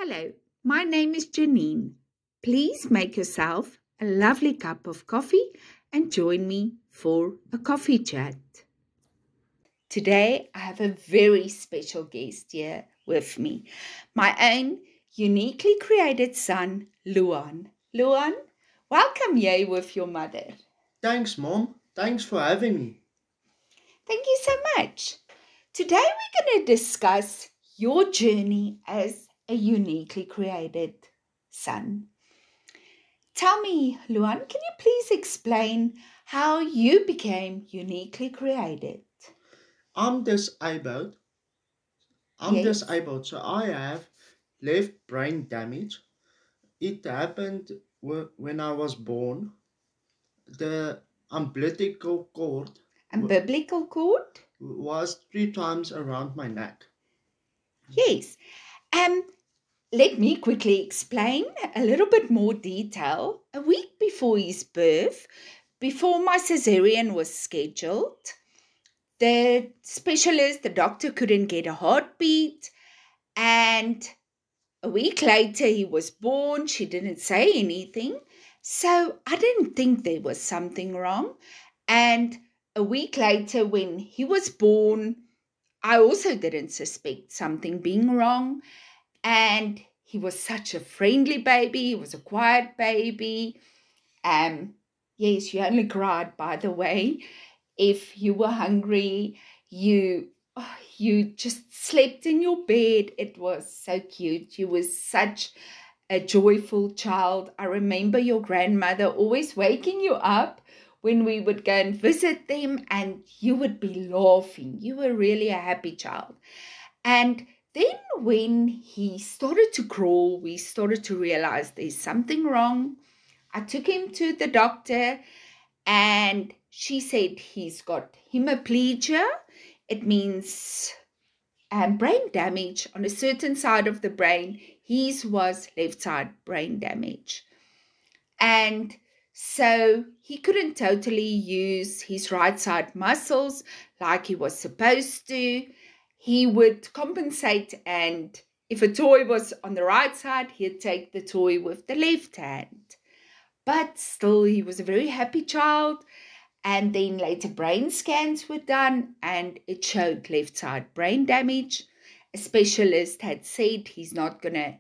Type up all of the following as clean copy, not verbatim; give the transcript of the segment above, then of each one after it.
Hello, my name is Janine. Please make yourself a lovely cup of coffee and join me for a coffee chat. Today, I have a very special guest here with me, my own uniquely created son, Luan. Luan, welcome here with your mother. Thanks, Mom. Thanks for having me. Thank you so much. Today, we're going to discuss your journey as a uniquely created son. Tell me, Luan, can you please explain how you became uniquely created? I'm disabled. Yes. So I have left brain damage. It happened when I was born. The umbilical cord Umbilical cord? was 3 times around my neck. Yes. Um, Let me quickly explain a little bit more detail. A week before his birth, before my cesarean was scheduled, the doctor couldn't get a heartbeat, and a week later, he was born. She didn't say anything. So I didn't think there was something wrong. And a week later, when he was born, I also didn't suspect something being wrong. And he was such a friendly baby. He was a quiet baby. Um, yes, you only cried, by the way. If you were hungry, you just slept in your bed. It was so cute. You were such a joyful child. I remember your grandmother always waking you up when we would go and visit them, and you would be laughing. You were really a happy child. And then when he started to crawl, we started to realize there's something wrong. I took him to the doctor, and she said he's got hemiplegia. It means brain damage on a certain side of the brain. His was left side brain damage. And so he couldn't totally use his right side muscles like he was supposed to. He would compensate, and if a toy was on the right side, he'd take the toy with the left hand. But still, he was a very happy child. And then later brain scans were done, and it showed left side brain damage. A specialist had said he's not going to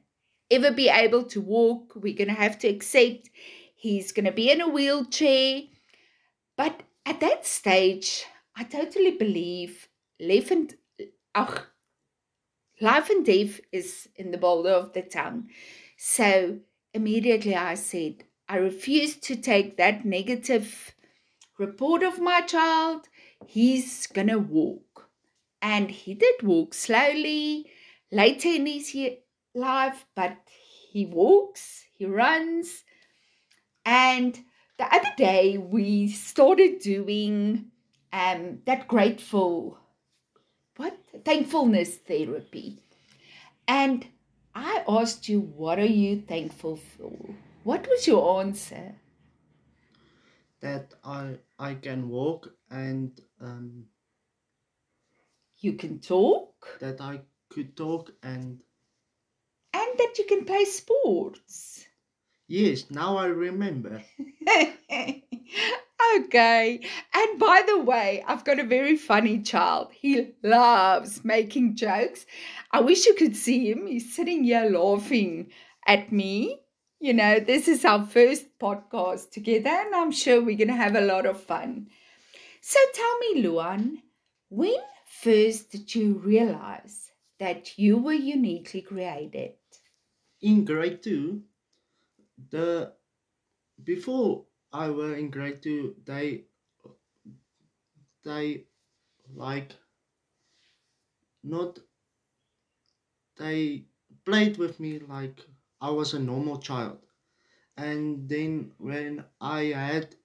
ever be able to walk. We're going to have to accept he's going to be in a wheelchair. But at that stage, I totally believe ach, life and death is in the boulder of the tongue. So immediately I said, I refuse to take that negative report of my child. He's gonna walk. And he did walk slowly later in his life, but he walks, he runs. And the other day we started doing that thankfulness therapy. And I asked you, what are you thankful for? What was your answer? That I can walk and You can talk that I could talk and and that you can play sports. yes, now I remember. Okay. And by the way, I've got a very funny child. He loves making jokes. I wish you could see him. He's sitting here laughing at me. You know, this is our first podcast together, and I'm sure we're going to have a lot of fun. So tell me, Luan, when first did you realize that you were uniquely created? In grade 2, the before I were in grade 2, they like not they played with me like I was a normal child. And then when I had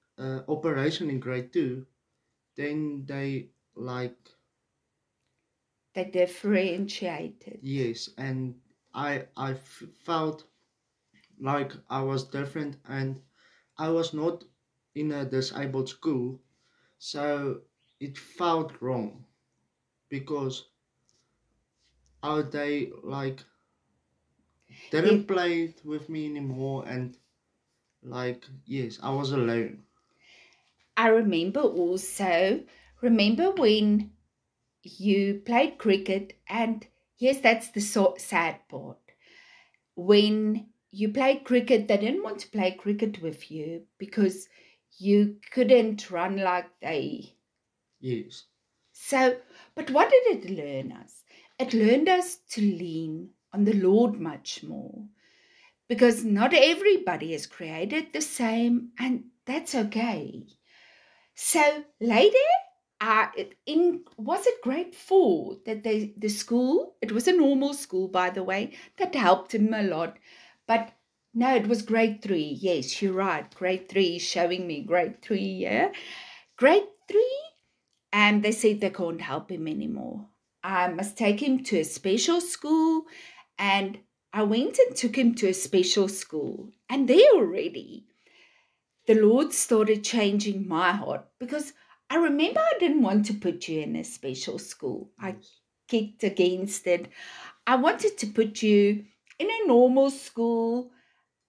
operation in grade 2, then they like They differentiated. yes, and I felt like I was different, and I was not in a disabled school, so it felt wrong because are they like didn't Ye- play with me anymore, and like yes, I was alone. I remember also, remember when you played cricket, and yes, that's the sad part. When you played cricket, they didn't want to play cricket with you because you couldn't run like they. Yes, So, but what did it learn us? It learned us to lean on the Lord much more because not everybody is created the same, and that's okay. So later, in was it grade 4 that the school, it was a normal school by the way, that helped him a lot, but no, it was grade 3. Yes, you're right. Grade 3 is showing me grade 3. Yeah, grade 3, and they said they can't help him anymore. I must take him to a special school, and I went and took him to a special school, and there already the Lord started changing my heart because I remember I didn't want to put you in a special school. I yes, kicked against it. I wanted to put you in a normal school.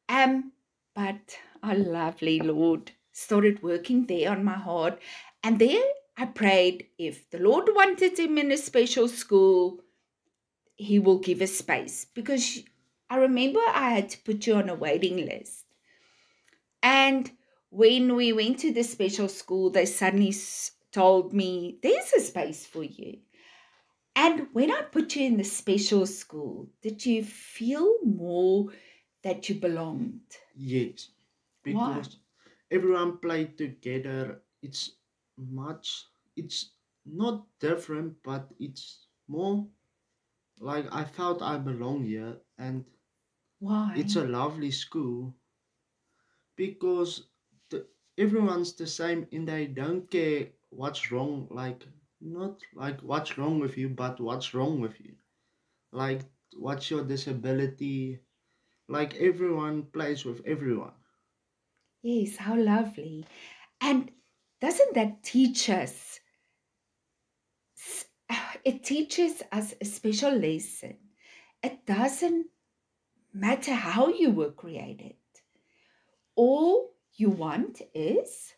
Um, but our lovely Lord started working there on my heart. And there I prayed if the Lord wanted him in a special school, he will give us space. Because I remember I had to put you on a waiting list. And when we went to the special school, they suddenly told me, there's a space for you. And when I put you in the special school, did you feel more that you belonged? yes. Why? Because everyone played together. Much. It's not different, but it's more like I felt I belong here, and it's a Why? lovely school because everyone's the same and they don't care what's wrong. Like not like what's wrong with you, but what's wrong with you. Like what's your disability. Like everyone plays with everyone. Yes, how lovely. And doesn't that teach us? It teaches us a special lesson. It doesn't matter how you were created. All you want is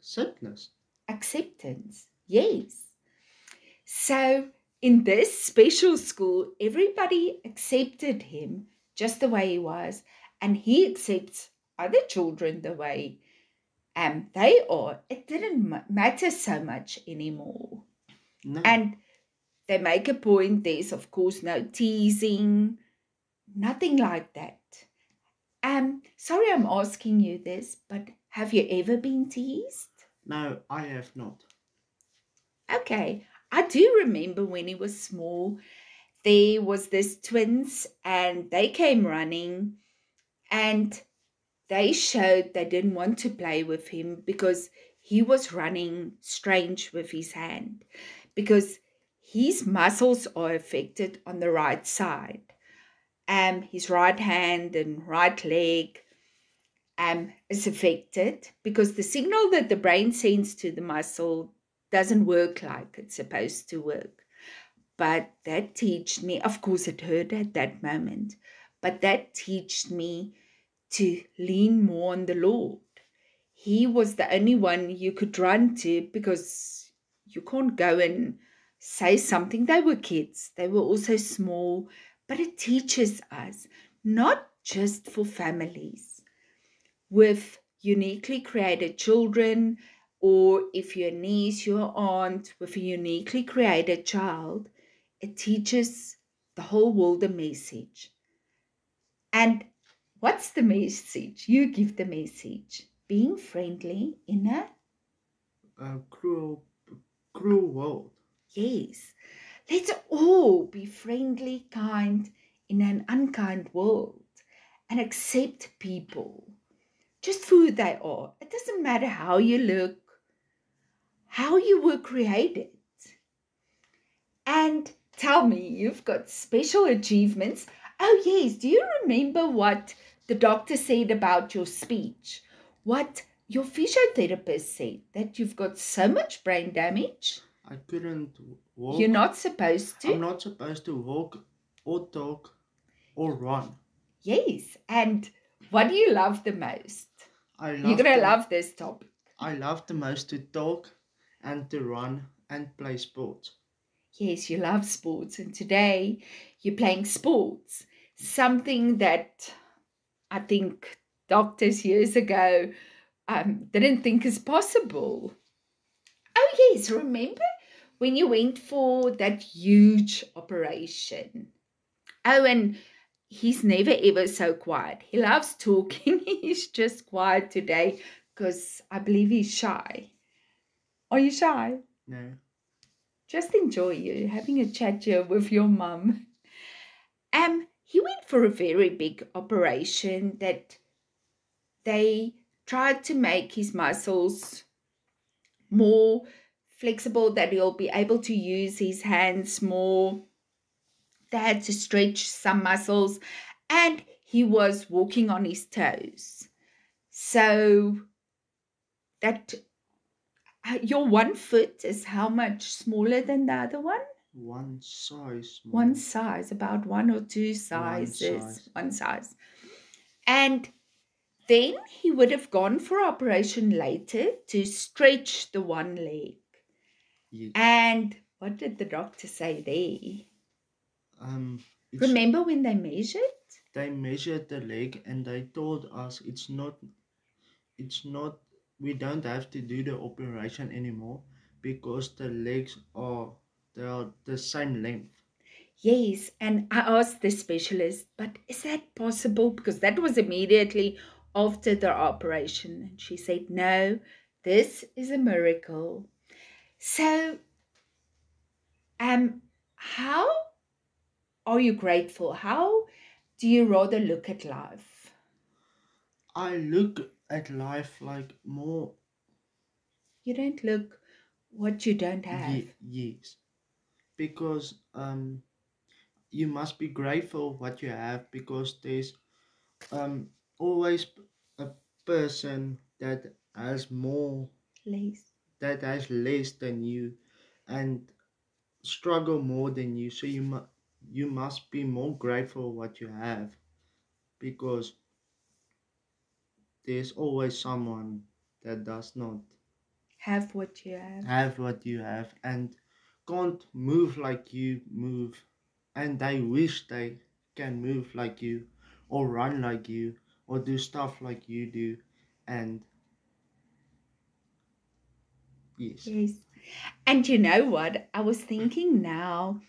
Sadness. acceptance. Yes. So, in this special school, everybody accepted him just the way he was, and he accepts other children the way they are. It didn't matter so much anymore. No. And they make a point there's, of course, no teasing, nothing like that. Sorry I'm asking you this, but have you ever been teased? No, I have not. Okay, I do remember when he was small, there was this twins and they came running and they showed they didn't want to play with him because he was running strange with his hand because his muscles are affected on the right side. His right hand and right leg is affected because the signal that the brain sends to the muscle doesn't work like it's supposed to work. But that taught me, of course, it hurt at that moment, but that taught me to lean more on the Lord. He was the only one you could run to because you can't go and say something. They were kids, they were also small, but it teaches us not just for families with uniquely created children, or if your niece, your aunt with a uniquely created child, it teaches the whole world a message. And what's the message? You give the message. Being friendly in a, A cruel world. yes. Let's all be friendly, kind in an unkind world and accept people just for who they are. It doesn't matter how you look, how you were created. And tell me, you've got special achievements. Oh, yes. Do you remember what the doctor said about your speech? What your physiotherapist said that you've got so much brain damage? I couldn't You're walk. not supposed I'm to? not supposed to walk or talk or run. Yes. And what do you love the most? I You're love going to the love this topic. I love the most to talk and to run and play sports. Yes, you love sports. And today you're playing sports. Something that I think doctors years ago didn't think is possible. Oh, yes. Remember when you went for that huge operation? Oh, and he's never ever so quiet. He loves talking. He's just quiet today because I believe he's shy. Are you shy? No. Just enjoy you having a chat here with your mum. He went for a very big operation that they tried to make his muscles more flexible, that he'll be able to use his hands more. They had to stretch some muscles, and he was walking on his toes. So that your one foot is how much smaller than the other one? One size One more. size, about one or two One sizes, size. one size. And then he would have gone for operation later to stretch the one leg. Yes. And what did the doctor say there? It's Remember when they measured? they measured the leg and they told us it's not we don't have to do the operation anymore because the legs they are the same length. Yes, and I asked the specialist, but is that possible? Because that was immediately after the operation. And she said, no, this is a miracle. So, how are you grateful? How do you rather look at life? I look at life like more. You don't look what you don't have. Yes, because you must be grateful what you have because there's always a person that has more Less. that has less than you and struggle more than you, so you must be more grateful what you have because there's always someone that does not Have what you have. have what you have and can't move like you move, and they wish they can move like you or run like you or do stuff like you do. And yes. Yes. And you know what? I was thinking now,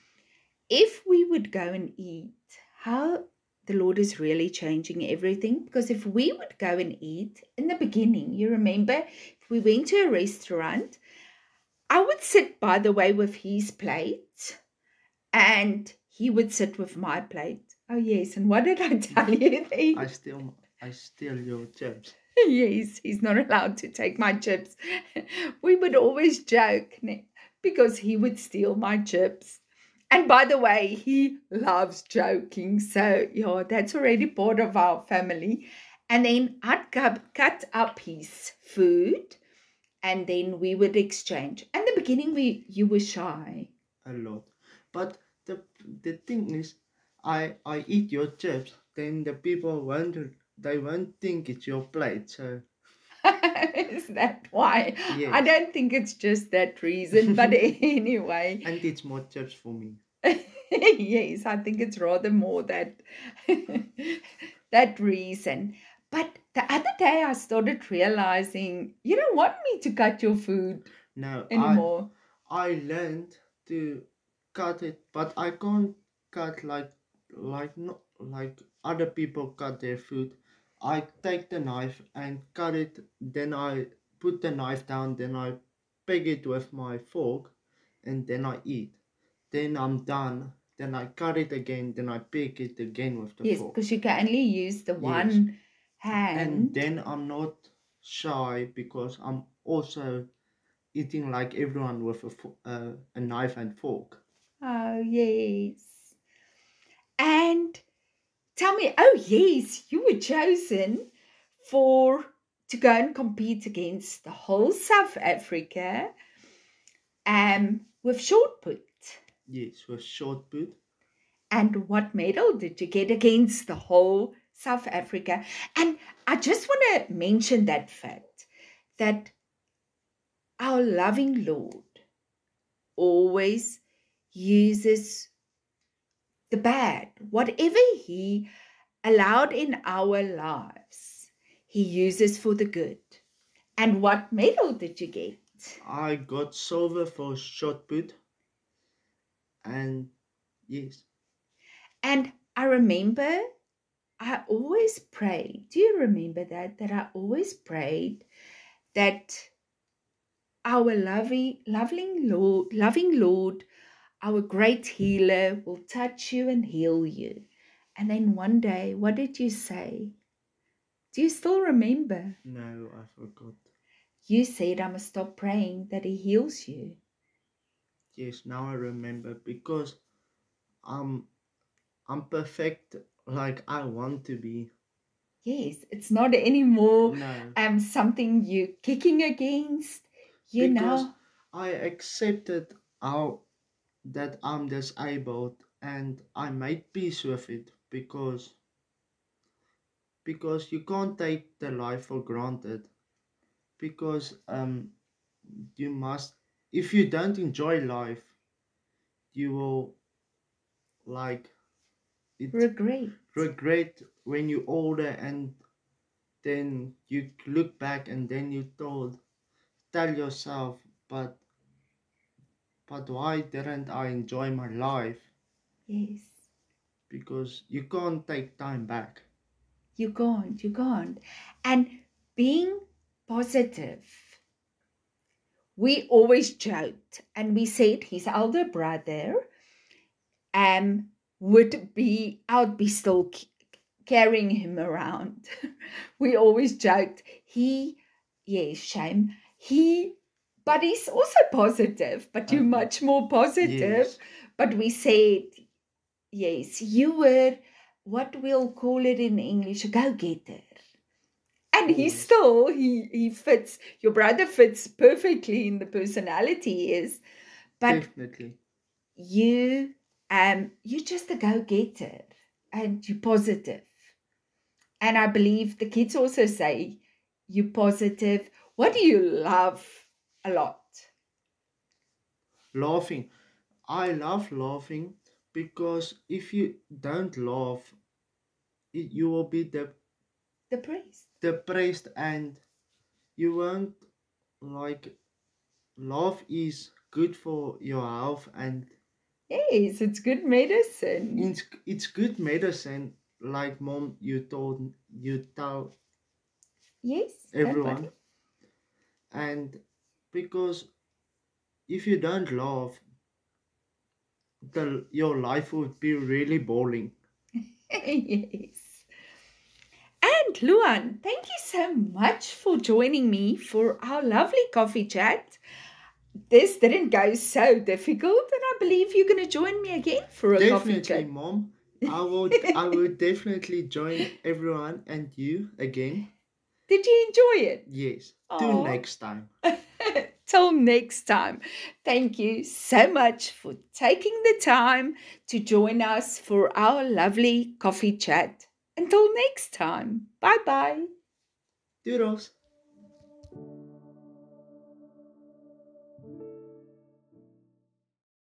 if we would go and eat, how the Lord is really changing everything. Because if we would go and eat in the beginning, you remember, if we went to a restaurant, I would sit, by the way, with his plate and he would sit with my plate. Oh, yes. And what did I tell you then? I steal your chips. Yes, he's not allowed to take my chips. We would always joke because he would steal my chips. And by the way, he loves joking. So, yeah, that's already part of our family. And then I'd cut up his food and then we would exchange. In the beginning, you were shy. A lot. But the thing is, I eat your chips, then the people won't think it's your plate. So Is that why? yes. I don't think it's just that reason, but anyway. And it's more chips for me. Yes, I think it's rather more that that reason. But the other day I started realizing you don't want me to cut your food No, anymore. I learned to cut it, but I can't cut not like other people cut their food. I take the knife and cut it, then I put the knife down, then I peg it with my fork, and then I eat. Then I'm done. Then I cut it again, then I pick it again with the Yes, fork. because you can only use the one hand. And then I'm not shy because I'm also eating like everyone with a knife and fork. Oh, yes. And tell me, oh, yes, you were chosen to go and compete against the whole South Africa with shot put. Yes, with shot put. And what medal did you get against the whole South Africa? And I just want to mention that fact that our loving Lord always uses the bad, whatever He allowed in our lives, He uses for the good. And what medal did you get? I got silver for shot put, and yes, And I remember I always prayed. Do you remember that? That I always prayed that our loving Lord, our great healer, will touch you and heal you. And then one day, what did you say? Do you still remember? no, I forgot. You said I must stop praying that He heals you. Yes, now I remember because I'm I'm perfect like I want to be. Yes, it's not anymore No, something you kicking against. You because know, I accepted how that I'm disabled and I made peace with it because you can't take the life for granted because you must, if you don't enjoy life you will like it regret. regret when you're older, and then you look back and then you tell yourself, but why didn't I enjoy my life? Yes, Because you can't take time back. you can't. And being positive, we always joked and we said his elder brother um would be I'd be still carrying him around. We always joked yes, shame, but he's also positive, but you're Okay. much more positive. Yes. But we said, yes, you were what we'll call it in English, a go-getter. And Always. he fits, your brother fits perfectly in the personality he is. But Definitely. you're just a go-getter and you're positive. And I believe the kids also say you're positive. What do you love a lot? Laughing. I love laughing because if you don't laugh, you will be Depressed. depressed and you won't like. Laugh is good for your health and Yes, it's good medicine. it's good medicine. Like mom, you tell Yes, everyone, nobody. and because if you don't laugh, your life would be really boring. Yes. And Luan, thank you so much for joining me for our lovely coffee chat. This didn't go so difficult, and I believe you're going to join me again for a coffee Definitely, chat. mom. I would definitely join everyone and you again. Did you enjoy it? Yes. Till Oh. next time. Till next time. Thank you so much for taking the time to join us for our lovely coffee chat. Until next time. Bye bye. Doodles.